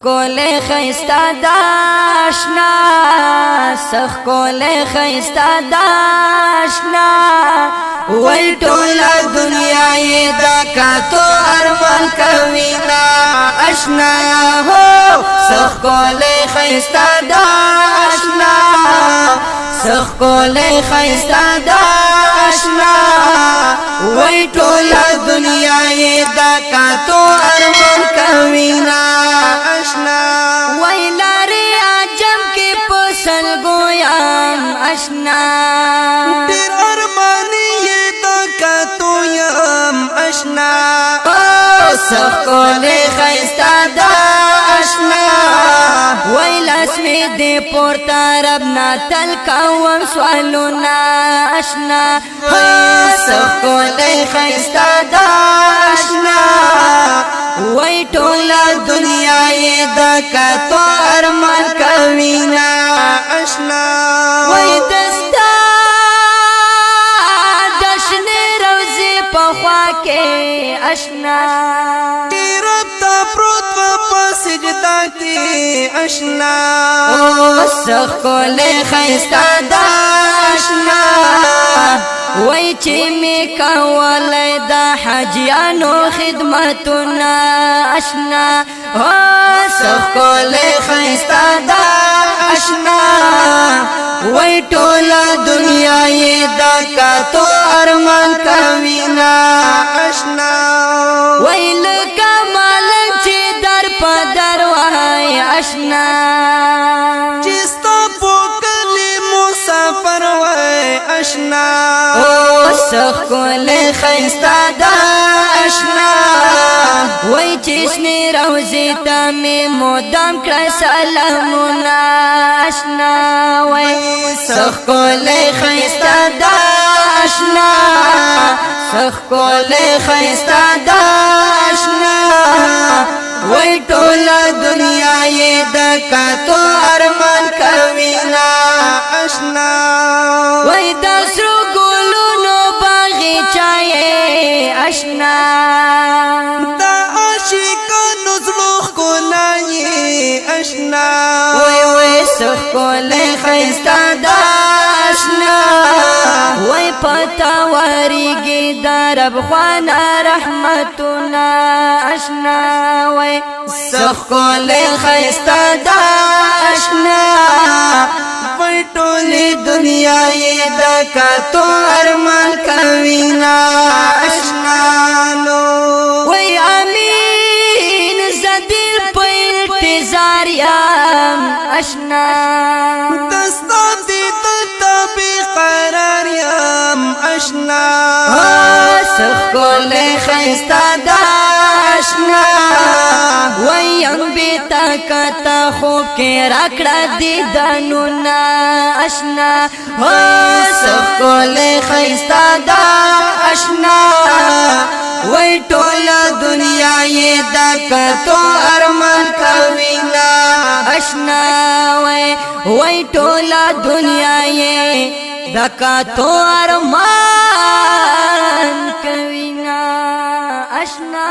کوله خیستا داشنا سخ کوله خیستا داشنا وای ټوله دنیا یې دا کاتو ارمان کوي نا آشنا هو سخ کوله خیستا داشنا سخ کوله خیستا داشنا وای ټوله دنیا یې دا کاتو ارمان کوي نا وای لارې عجم کې پسل ګویم آشنا ډېر ارماني یې دا کاتو یم آشنا سخ کوله ښایسته ده آشنا وای لاس مې دې پورته رب نه تل کوم سوالونه آشنا سخ کوله ښایسته ده آشنا وای ټوله دنیا یې د کاتو ارمان کوي نا آشنا وای دستا د شنې روضې په خوا کې آشنا رب ته پروت په سجده کې آشنا سخ کوله ښایسته ده آشنا وای چې می کولای د حجیانو خدمتونه آشنا سخ کوله ښایسته ده آشنا وای ټوله دنیا یې د کاتو ارمان کوي نا آشنا وای لکه مالک چې در په در وای آشنا چې ستا په کلي مسافر وای آشنا سخ کوله ښایسته ده آشنا وای چې شنې روضې ته مې مدام کړه سلامونه آشنا وای سخ کوله ښایسته ده آشنا سخ کوله ښایسته ده آشنا وای ټوله دنیا یې د کاتو ارمان کوي نا آشنا وای د سرو ګلونو باغچه یې آشنا دا عاشقانو زړه ښکلا یې آشنا وای وای سخ کوله ښایسته ده آشنا وای پتا وریږي د رب خوانا رحمتونه آشنا وای سخ کوله ښایسته ده آشنا وای ټولې دنیا یې د کاتو ارمان کوي نا آشنا لو وای امین زدل په انتظار یم آشنا دستا دې ته قرار یم آشنا سخ کوله ښایسته ده آشنا وای یم بیتا کتا خوب کې راکړه دیدنونه آشنا سخ کوله ښایسته ده آشنا وای ټوله دنیا یې د کاتو ارمان کوي نا آشنا وای ټوله دنیا یې د کاتو ارمان کوي نا آشنا